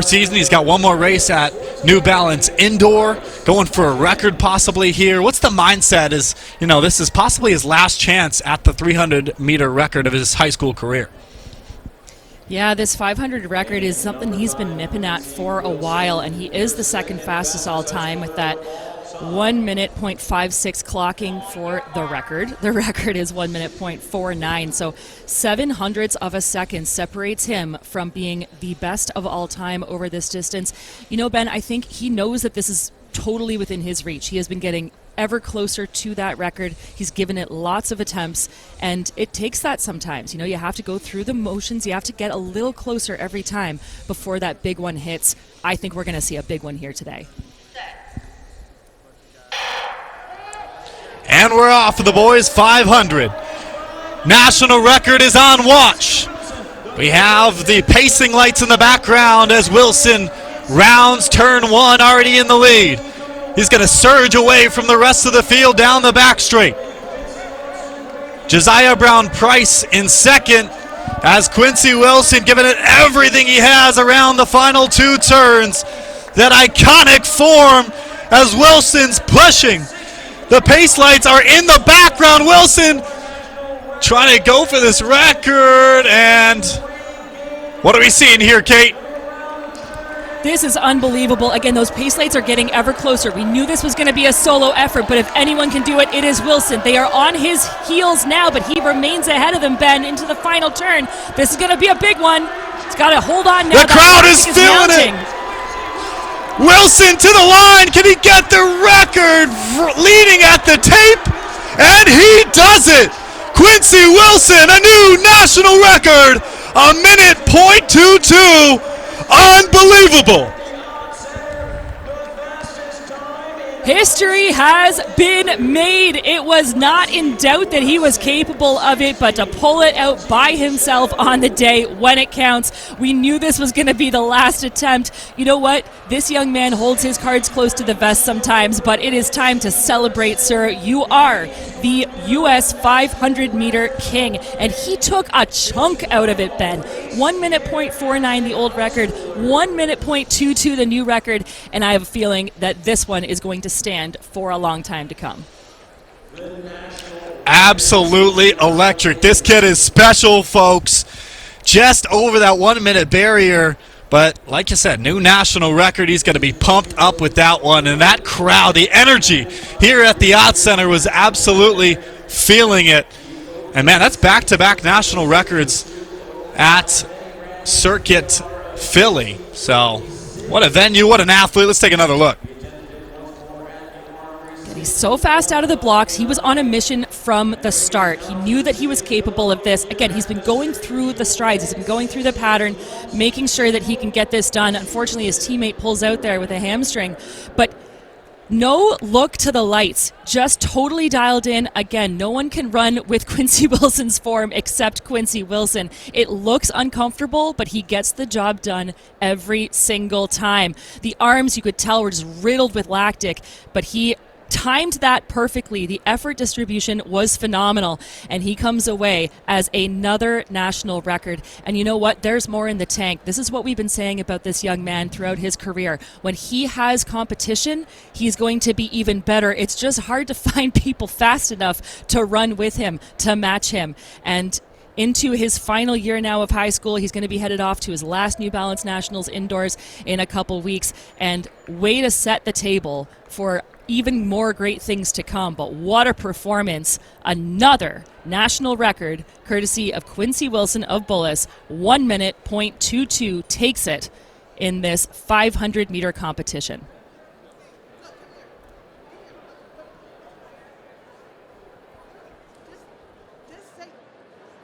season. He's got one more race at New Balance Indoor, going for a record possibly here. What's the mindset? Is, this is possibly his last chance at the 300-meter record of his high school career. Yeah, this 500 record is something he's been nipping at for a while, and he is the second fastest all time with that 1 minute .56 clocking for the record. The record is 1 minute .49, so 0.07 of a second separates him from being the best of all time over this distance. Ben, I think he knows that this is totally within his reach. He has been getting ever closer to that record. He's given it lots of attempts, and it takes that sometimes. You have to go through the motions. You have to get a little closer every time before that big one hits. I think we're going to see a big one here today. And we're off for the boys 500. National record is on watch. We have the pacing lights in the background as Wilson rounds turn one, already in the lead. He's going to surge away from the rest of the field down the back straight. Josiah Brown-Price in second as Quincy Wilson giving it everything he has around the final two turns. That iconic form as Wilson's pushing. The pace lights are in the background. Wilson trying to go for this record. And what are we seeing here, Kate? This is unbelievable. Again, those pace lights are getting ever closer. We knew this was going to be a solo effort, but if anyone can do it, it is Wilson. They are on his heels now, but he remains ahead of them, Ben, into the final turn. This is going to be a big one. He's got to hold on now. The crowd is feeling it. Wilson to the line. Can he get the record leading at the tape? And he does it. Quincy Wilson, a new national record, a minute .22. Unbelievable. History has been made. It was not in doubt that he was capable of it, but to pull it out by himself on the day when it counts, we knew this was going to be the last attempt. You know what? This young man holds his cards close to the vest sometimes, but it is time to celebrate, sir. You are the U.S. 500-meter king, and he took a chunk out of it, Ben. 1 minute .49, the old record, 1 minute .22, the new record, and I have a feeling that this one is going to stand for a long time to come. Absolutely electric. This kid is special, folks. Just over that 1 minute barrier. But like you said, new national record. He's going to be pumped up with that one. And that crowd, the energy here at the Yacht Center was absolutely feeling it. And man, that's back-to-back national records at Circuit Philly. So what a venue, what an athlete. Let's take another look. He's so fast out of the blocks. He was on a mission from the start. He knew that he was capable of this. Again, he's been going through the strides. He's been going through the pattern, making sure that he can get this done. Unfortunately, his teammate pulls out there with a hamstring. But no look to the lights. Just totally dialed in. Again, no one can run with Quincy Wilson's form except Quincy Wilson. It looks uncomfortable, but he gets the job done every single time. The arms, you could tell, were just riddled with lactic, but he timed that perfectly. The effort distribution was phenomenal, and he comes away as another national record. And you know what? There's more in the tank. This is what we've been saying about this young man throughout his career. When he has competition, he's going to be even better. It's just hard to find people fast enough to run with him, to match him. And into his final year now of high school, he's going to be headed off to his last New Balance Nationals indoors in a couple weeks. And way to set the table for even more great things to come. But what a performance. Another national record courtesy of Quincy Wilson of Bullis. 1 minute .22 takes it in this 500-meter competition.